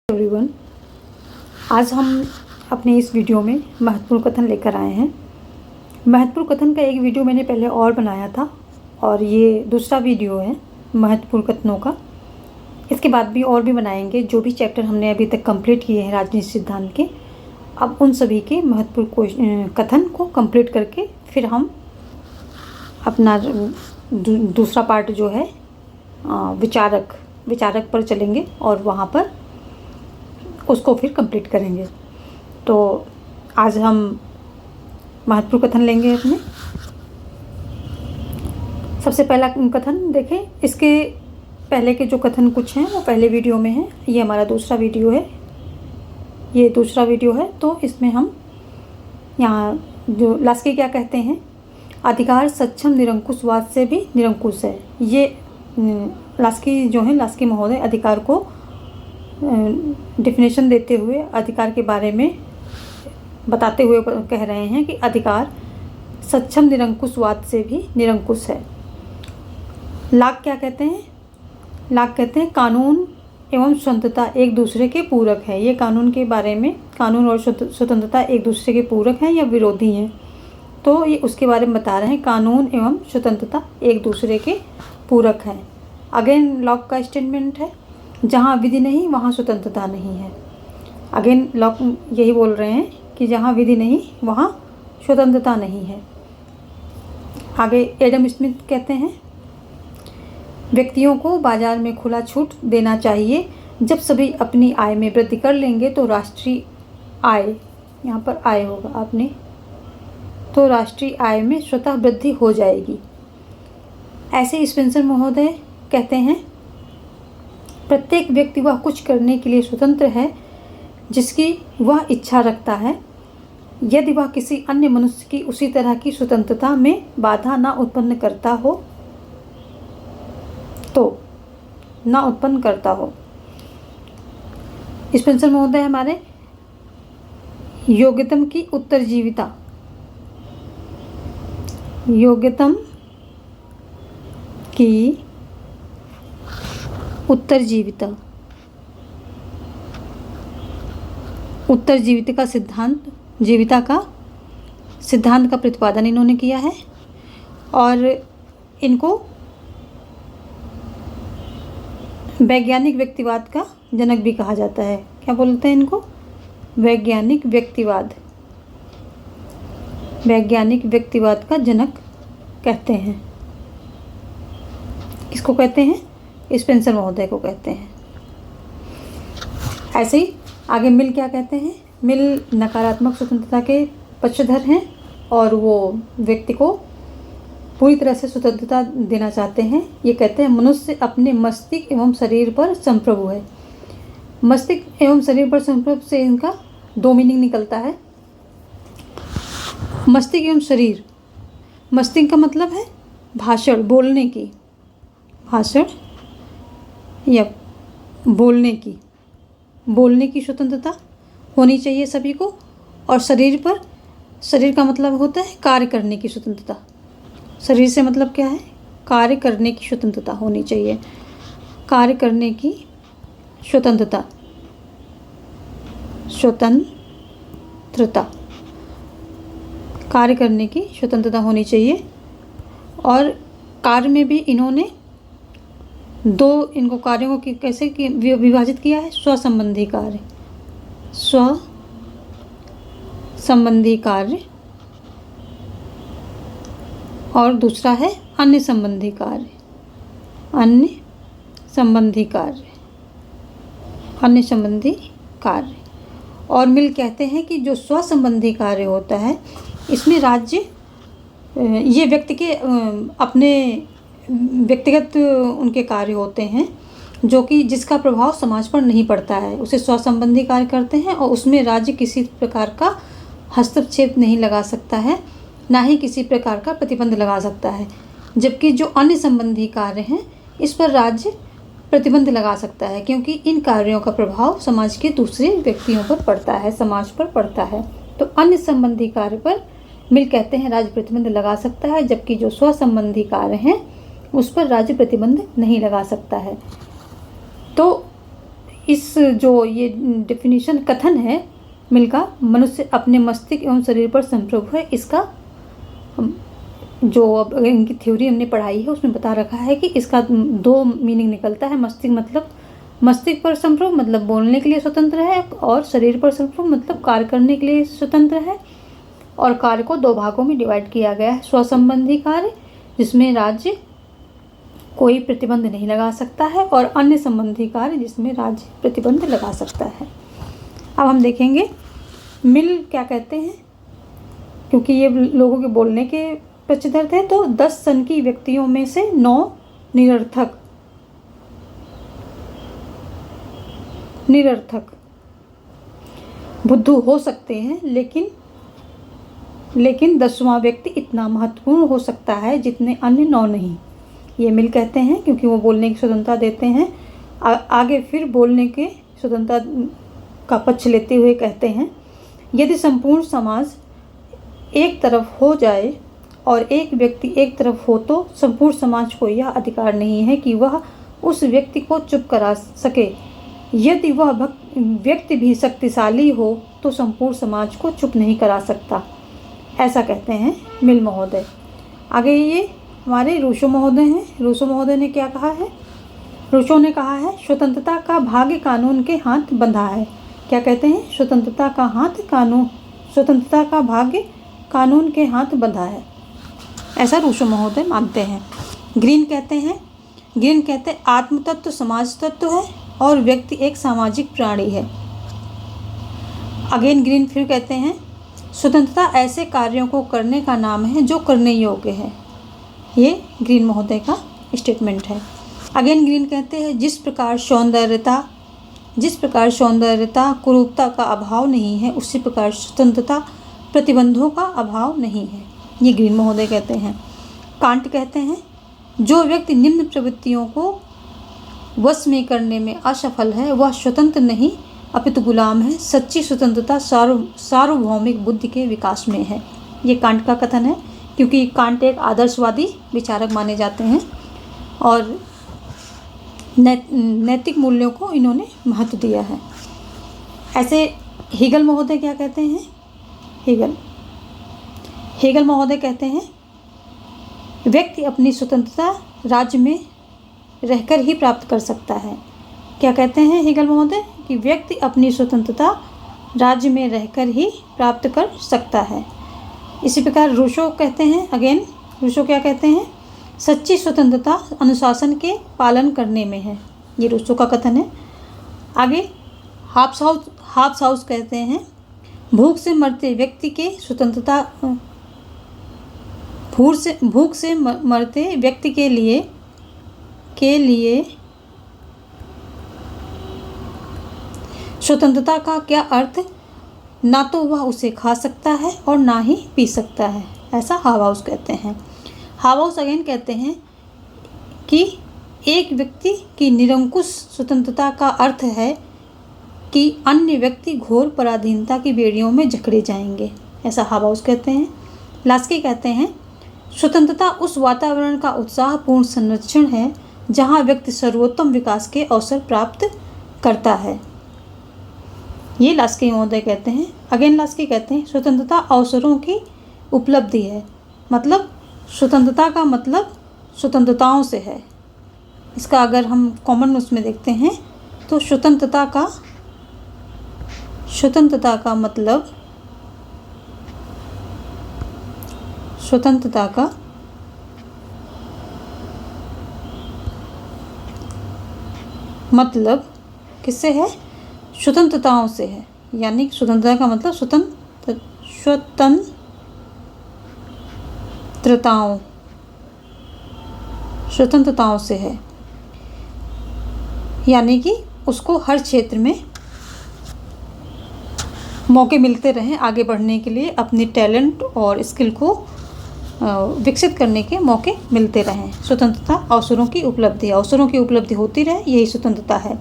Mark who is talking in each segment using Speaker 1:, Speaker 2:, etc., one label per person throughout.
Speaker 1: Everyone, आज हम अपने इस वीडियो में महत्वपूर्ण कथन लेकर आए हैं। महत्वपूर्ण कथन का एक वीडियो मैंने पहले और बनाया था और ये दूसरा वीडियो है महत्वपूर्ण कथनों का। इसके बाद भी और भी बनाएंगे। जो भी चैप्टर हमने अभी तक कंप्लीट किए हैं राजनीति सिद्धांत के, अब उन सभी के महत्वपूर्ण कथन को कंप्लीट करके फिर हम अपना दूसरा पार्ट जो है विचारक पर चलेंगे और वहाँ पर उसको फिर कंप्लीट करेंगे। तो आज हम महत्वपूर्ण कथन लेंगे अपने। सबसे पहला कथन देखें। इसके पहले के जो कथन कुछ हैं वो पहले वीडियो में हैं। ये हमारा दूसरा वीडियो है, ये दूसरा वीडियो है। तो इसमें हम यहाँ जो लास्की क्या कहते हैं, अधिकार सक्षम निरंकुशवाद से भी निरंकुश है। ये लास्की जो है, लास्की महोदय अधिकार को डिफिनेशन देते हुए अधिकार के बारे में बताते हुए कह रहे हैं कि अधिकार सक्षम निरंकुशवाद से भी निरंकुश है। लाक क्या कहते हैं? लाक कहते हैं कानून एवं स्वतंत्रता एक दूसरे के पूरक है। ये कानून के बारे में, कानून और स्वतंत्रता एक दूसरे के पूरक हैं या विरोधी हैं, तो ये उसके बारे में बता रहे हैं। कानून एवं स्वतंत्रता एक दूसरे के पूरक हैं। अगेन लॉक का स्टेटमेंट है, जहाँ विधि नहीं वहाँ स्वतंत्रता नहीं है। अगेन लॉक यही बोल रहे हैं कि जहाँ विधि नहीं वहाँ स्वतंत्रता नहीं है। आगे एडम स्मिथ कहते हैं व्यक्तियों को बाजार में खुला छूट देना चाहिए। जब सभी अपनी आय में वृद्धि कर लेंगे तो राष्ट्रीय आय, यहाँ पर आय होगा आपने, तो राष्ट्रीय आय में स्वतः वृद्धि हो जाएगी। ऐसे स्पेंसर महोदय कहते हैं प्रत्येक व्यक्ति वह कुछ करने के लिए स्वतंत्र है जिसकी वह इच्छा रखता है, यदि वह किसी अन्य मनुष्य की उसी तरह की स्वतंत्रता में बाधा ना उत्पन्न करता हो तो ना उत्पन्न करता हो। स्पेंसर महोदय हमारे योग्यतम की उत्तरजीविता, योग्यतम की उत्तरजीविता, उत्तरजीविता का सिद्धांत, जीविता का सिद्धांत का प्रतिपादन इन्होंने किया है और इनको वैज्ञानिक व्यक्तिवाद का जनक भी कहा जाता है। क्या बोलते हैं इनको? वैज्ञानिक व्यक्तिवाद, वैज्ञानिक व्यक्तिवाद का जनक कहते हैं। किसको कहते हैं? स्पेंसर महोदय को कहते हैं। ऐसे ही आगे मिल क्या कहते हैं? मिल नकारात्मक स्वतंत्रता के पक्षधर हैं और वो व्यक्ति को पूरी तरह से स्वतंत्रता देना चाहते हैं। ये कहते हैं मनुष्य अपने मस्तिष्क एवं शरीर पर संप्रभु है। मस्तिष्क एवं शरीर पर संप्रभु से इनका दो मीनिंग निकलता है। मस्तिष्क एवं शरीर, मस्तिष्क का मतलब है भाषण, बोलने की, भाषण या बोलने की स्वतंत्रता होनी चाहिए सभी को। और शरीर पर, शरीर का मतलब होता है कार्य करने की स्वतंत्रता। शरीर से मतलब क्या है? कार्य करने की स्वतंत्रता होनी चाहिए। कार्य करने की स्वतंत्रता, स्वतंत्रता, कार्य करने की स्वतंत्रता होनी चाहिए। और कार्य में भी इन्होंने दो इनको कार्यों को कैसे विभाजित किया है? स्वसंबंधी कार्य, स्व संबंधी कार्य, और दूसरा है अन्य संबंधी कार्य, अन्य संबंधी कार्य, अन्य संबंधी कार्य। और मिल कहते हैं कि जो स्व संबंधी कार्य होता है इसमें राज्य, ये व्यक्ति के अपने व्यक्तिगत उनके कार्य होते हैं जो कि जिसका प्रभाव समाज पर नहीं पड़ता है, उसे स्व संबंधी कार्य कहते हैं। और उसमें राज्य किसी प्रकार का हस्तक्षेप नहीं लगा सकता है, ना ही किसी प्रकार का प्रतिबंध लगा सकता है। जबकि जो अन्य संबंधी कार्य हैं इस पर राज्य प्रतिबंध लगा सकता है, क्योंकि इन कार्यों का प्रभाव समाज के दूसरे व्यक्तियों पर पड़ता है, समाज पर पड़ता है। तो अन्य संबंधी कार्य पर मिल कहते हैं राज्य प्रतिबंध लगा सकता है, जबकि जो स्व संबंधी कार्य हैं उस पर राज्य प्रतिबंध नहीं लगा सकता है। तो इस जो ये डेफिनेशन कथन है मिल का, मनुष्य अपने मस्तिष्क एवं शरीर पर संप्रभु है, इसका जो अब इनकी थ्योरी हमने पढ़ाई है उसमें बता रखा है कि इसका 2 मीनिंग निकलता है। मस्तिष्क पर संप्रभु मतलब बोलने के लिए स्वतंत्र है, और शरीर पर संप्रभु मतलब कार्य करने के लिए स्वतंत्र है। और कार्य को 2 भागों में डिवाइड किया गया है, स्वसंबंधी कार्य जिसमें राज्य कोई प्रतिबंध नहीं लगा सकता है, और अन्य संबंधी कार्य जिसमें राज्य प्रतिबंध लगा सकता है। अब हम देखेंगे मिल क्या कहते हैं, क्योंकि ये लोगों के बोलने के प्रचलित है। तो 10 सनकी व्यक्तियों में से 9 निरर्थक बुद्धू हो सकते हैं, लेकिन 10वां व्यक्ति इतना महत्वपूर्ण हो सकता है जितने अन्य 9 नहीं। ये मिल कहते हैं क्योंकि वो बोलने की स्वतंत्रता देते हैं। आगे फिर बोलने के स्वतंत्रता का पक्ष लेते हुए कहते हैं, यदि संपूर्ण समाज एक तरफ हो जाए और एक व्यक्ति एक तरफ हो तो संपूर्ण समाज को यह अधिकार नहीं है कि वह उस व्यक्ति को चुप करा सके। यदि वह व्यक्ति भी शक्तिशाली हो तो संपूर्ण समाज को चुप नहीं करा सकता। ऐसा कहते हैं मिल महोदय। आगे ये हमारे रूसो महोदय हैं। रूसो महोदय ने क्या कहा है? रूसो ने कहा है, स्वतंत्रता का भाग्य कानून के हाथ बंधा है। क्या कहते हैं? स्वतंत्रता का भाग्य कानून के हाथ बंधा है, ऐसा रूसो महोदय मानते हैं। ग्रीन कहते हैं आत्म तत्व समाज तत्व है और व्यक्ति एक सामाजिक प्राणी है। अगेन ग्रीन फिर कहते हैं, स्वतंत्रता ऐसे कार्यों को करने का नाम है जो करने योग्य है। ये ग्रीन महोदय का स्टेटमेंट है। अगेन ग्रीन कहते हैं, जिस प्रकार सौंदर्यता कुरूपता का अभाव नहीं है, उसी प्रकार स्वतंत्रता प्रतिबंधों का अभाव नहीं है। ये ग्रीन महोदय कहते हैं। कांट कहते हैं, जो व्यक्ति निम्न प्रवृत्तियों को वश में करने में असफल है वह स्वतंत्र नहीं अपितु गुलाम है। सच्ची स्वतंत्रता सार्वभौमिक बुद्धि के विकास में है। ये कांट का कथन है, क्योंकि कांट एक आदर्शवादी विचारक माने जाते हैं और नैतिक मूल्यों को इन्होंने महत्व दिया है। ऐसे हेगल महोदय क्या कहते हैं? हेगल महोदय कहते हैं, व्यक्ति अपनी स्वतंत्रता राज्य में रहकर ही प्राप्त कर सकता है। क्या कहते हैं हेगल महोदय? कि व्यक्ति अपनी स्वतंत्रता राज्य में रहकर ही प्राप्त कर सकता है। इसी प्रकार रूसो कहते हैं, अगेन रूसो क्या कहते हैं? सच्ची स्वतंत्रता अनुशासन के पालन करने में है। ये रूसो का कथन है। आगे हाब्सहाउस कहते हैं, भूख से मरते व्यक्ति के लिए स्वतंत्रता का क्या अर्थ? ना तो वह उसे खा सकता है और ना ही पी सकता है, ऐसा हाब्सहाउस कहते हैं। हाब्सहाउस अगेन कहते हैं कि एक व्यक्ति की निरंकुश स्वतंत्रता का अर्थ है कि अन्य व्यक्ति घोर पराधीनता की बेड़ियों में जकड़े जाएंगे, ऐसा हाब्सहाउस कहते हैं। लास्की कहते हैं, स्वतंत्रता उस वातावरण का उत्साहपूर्ण संरक्षण है जहाँ व्यक्ति सर्वोत्तम विकास के अवसर प्राप्त करता है। ये लास्की महोदय कहते हैं। अगेन लास्की कहते हैं, स्वतंत्रता अवसरों की उपलब्धि है। मतलब स्वतंत्रता का मतलब स्वतंत्रताओं से है। इसका अगर हम कॉमन उसमें देखते हैं तो स्वतंत्रता का मतलब किससे है? स्वतंत्रताओं से है। यानी स्वतंत्रता का मतलब स्वतंत्रताओं से है। यानी कि उसको हर क्षेत्र में मौके मिलते रहें आगे बढ़ने के लिए, अपनी टैलेंट और स्किल को विकसित करने के मौके मिलते रहें। स्वतंत्रता अवसरों की उपलब्धि होती रहे, यही स्वतंत्रता है।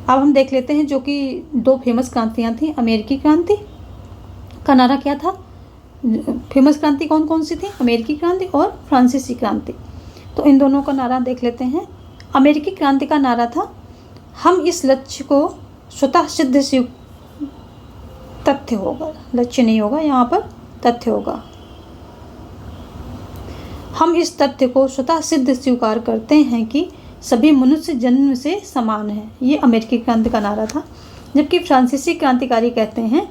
Speaker 1: अब हम देख लेते हैं जो कि 2 फेमस क्रांतियाँ थीं। अमेरिकी क्रांति का नारा क्या था? फेमस क्रांति कौन कौन सी थी? अमेरिकी क्रांति और फ्रांसीसी क्रांति। तो इन दोनों का नारा देख लेते हैं। अमेरिकी क्रांति का नारा था, हम इस लक्ष्य को स्वतः सिद्ध तथ्य होगा, लक्ष्य नहीं होगा, यहाँ पर तथ्य होगा। हम इस तथ्य को स्वतः सिद्ध स्वीकार करते हैं कि सभी मनुष्य जन्म से समान हैं। ये अमेरिकी क्रांति का नारा था। जबकि फ्रांसीसी क्रांतिकारी कहते हैं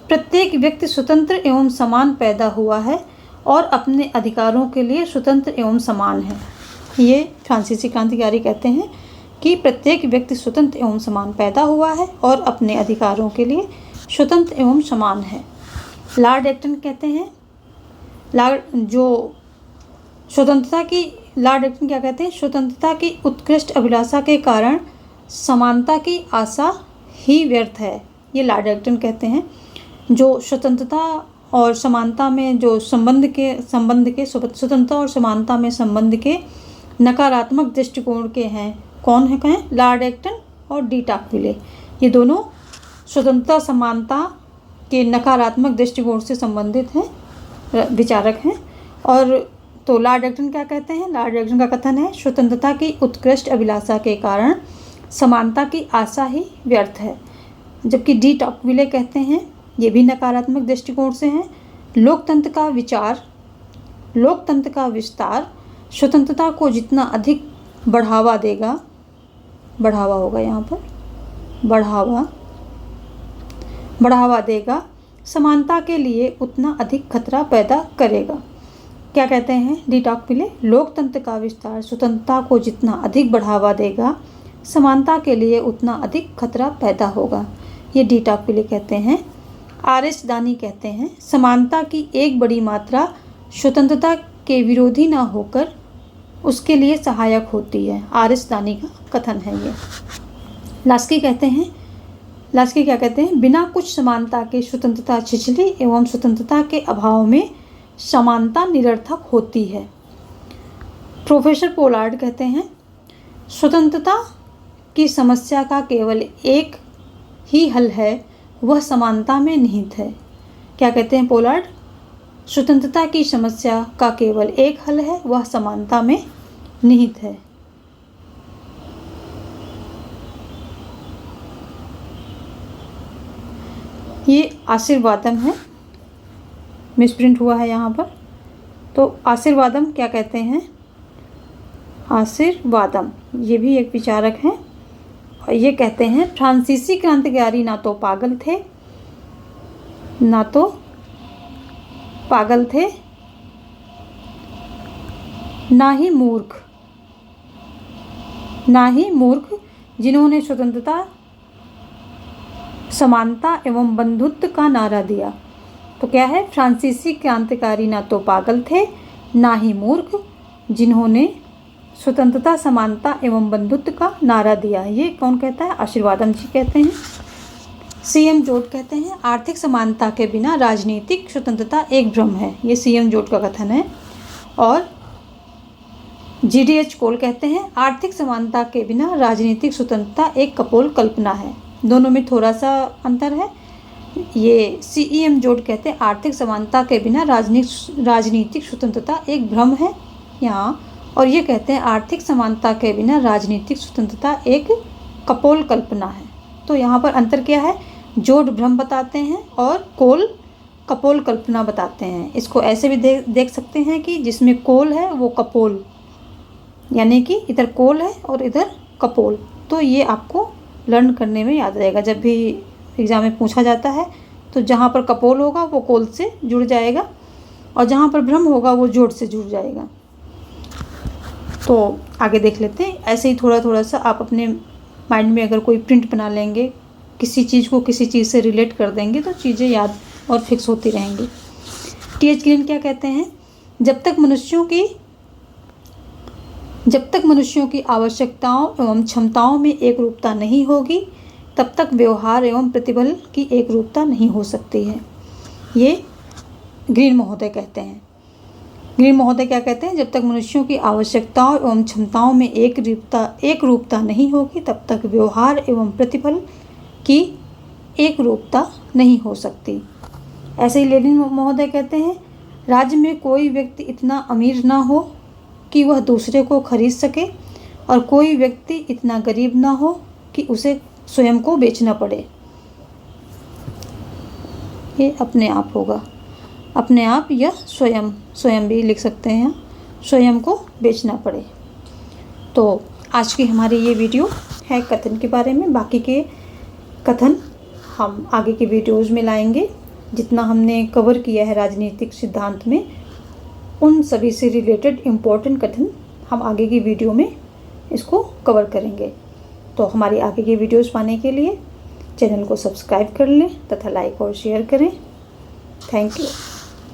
Speaker 1: प्रत्येक व्यक्ति स्वतंत्र एवं समान पैदा हुआ है और अपने अधिकारों के लिए स्वतंत्र एवं समान है। ये फ्रांसीसी क्रांतिकारी कहते हैं कि प्रत्येक व्यक्ति स्वतंत्र एवं समान पैदा हुआ है और अपने अधिकारों के लिए स्वतंत्र एवं समान है। लॉर्ड एक्टन कहते हैं लॉर्ड एक्टन क्या कहते हैं, स्वतंत्रता की उत्कृष्ट अभिलाषा के कारण समानता की आशा ही व्यर्थ है। ये लॉर्ड एक्टन कहते हैं जो स्वतंत्रता और समानता में जो स्वतंत्रता और समानता में संबंध के नकारात्मक दृष्टिकोण के हैं। कौन है कहें? लॉर्ड एक्टन और डी टॉकविले। ये दोनों स्वतंत्रता समानता के नकारात्मक दृष्टिकोण से संबंधित हैं, विचारक हैं। और तो लॉर्ड एक्टन क्या कहते हैं? लॉर्ड एक्टन का कथन है स्वतंत्रता की उत्कृष्ट अभिलाषा के कारण समानता की आशा ही व्यर्थ है। जबकि डी टॉकविले कहते हैं, ये भी नकारात्मक दृष्टिकोण से हैं, लोकतंत्र का विस्तार स्वतंत्रता को जितना अधिक बढ़ावा देगा, बढ़ावा होगा यहाँ पर, बढ़ावा देगा, समानता के लिए उतना अधिक खतरा पैदा करेगा। क्या कहते हैं डी टॉकविले? लोकतंत्र का विस्तार स्वतंत्रता को जितना अधिक बढ़ावा देगा, समानता के लिए उतना अधिक खतरा पैदा होगा। ये डी टॉकविले कहते हैं। आर.एस. दानी कहते हैं समानता की एक बड़ी मात्रा स्वतंत्रता के विरोधी ना होकर उसके लिए सहायक होती है। आर.एस. दानी का कथन है ये। लास्की क्या कहते हैं? बिना कुछ समानता के स्वतंत्रता छिछली एवं स्वतंत्रता के अभाव में समानता निरर्थक होती है। प्रोफेसर पोलार्ड कहते हैं स्वतंत्रता की समस्या का केवल एक ही हल है, वह समानता में निहित है। क्या कहते हैं पोलार्ड? स्वतंत्रता की समस्या का केवल एक हल है, वह समानता में निहित है। ये आशीर्वादम है, मिसप्रिंट हुआ है यहाँ पर। तो आशीर्वादम क्या कहते हैं? आशीर्वादम ये भी एक विचारक हैं और ये कहते हैं फ्रांसीसी क्रांतिकारी ना तो पागल थे ना ही मूर्ख जिन्होंने स्वतंत्रता समानता एवं बंधुत्व का नारा दिया। तो क्या है? फ्रांसीसी क्रांतिकारी ना तो पागल थे ना ही मूर्ख जिन्होंने स्वतंत्रता समानता एवं बंधुत्व का नारा दिया। ये कौन कहता है? आशीर्वादम जी कहते हैं। सी.एम. जोड कहते हैं आर्थिक समानता के बिना राजनीतिक स्वतंत्रता एक भ्रम है। ये सी.एम. जोड का कथन है। और जी.डी.एच. कोल कहते हैं आर्थिक समानता के बिना राजनीतिक स्वतंत्रता एक कपोल कल्पना है। दोनों में थोड़ा सा अंतर है। ये सी.एम. जोड कहते हैं आर्थिक समानता के बिना राजनीतिक स्वतंत्रता एक भ्रम है यहाँ। और ये कहते हैं आर्थिक समानता के बिना राजनीतिक स्वतंत्रता एक कपोल कल्पना है। तो यहाँ पर अंतर क्या है? जोड भ्रम बताते हैं और कोल कपोल कल्पना बताते हैं। इसको ऐसे भी देख सकते हैं कि जिसमें कोल है वो कपोल, यानी कि इधर कोल है और इधर कपोल। तो ये आपको लर्न करने में याद रहेगा। जब भी एग्ज़ाम में पूछा जाता है तो जहाँ पर कपोल होगा वो कोल से जुड़ जाएगा और जहाँ पर भ्रम होगा वो जोड़ से जुड़ जाएगा। तो आगे देख लेते हैं। ऐसे ही थोड़ा सा आप अपने माइंड में अगर कोई प्रिंट बना लेंगे, किसी चीज़ को किसी चीज़ से रिलेट कर देंगे तो चीज़ें याद और फिक्स होती रहेंगी। टी.एच. ग्रीन क्या कहते हैं? जब तक मनुष्यों की आवश्यकताओं एवं क्षमताओं में एक रूपता नहीं होगी तब तक व्यवहार एवं प्रतिबल की एक रूपता नहीं हो सकती है। ये ग्रीन महोदय कहते हैं। ग्रीन महोदय क्या कहते हैं? जब तक मनुष्यों की आवश्यकताओं एवं क्षमताओं में एक रूपता नहीं होगी तब तक व्यवहार एवं प्रतिफल की एक रूपता नहीं हो सकती। ऐसे ही लेनिन महोदय कहते हैं राज्य में कोई व्यक्ति इतना अमीर ना हो कि वह दूसरे को खरीद सके और कोई व्यक्ति इतना गरीब ना हो कि उसे स्वयं को बेचना पड़े। ये अपने आप होगा, अपने आप या स्वयं, स्वयं भी लिख सकते हैं, स्वयं को बेचना पड़े। तो आज की हमारी ये वीडियो है कथन के बारे में। बाकी के कथन हम आगे के वीडियोज़ में लाएंगे। जितना हमने कवर किया है राजनीतिक सिद्धांत में, उन सभी से रिलेटेड इम्पोर्टेंट कथन हम आगे की वीडियो में इसको कवर करेंगे। तो हमारी आगे की वीडियोज़ पाने के लिए चैनल को सब्सक्राइब कर लें तथा लाइक और शेयर करें। Thank you.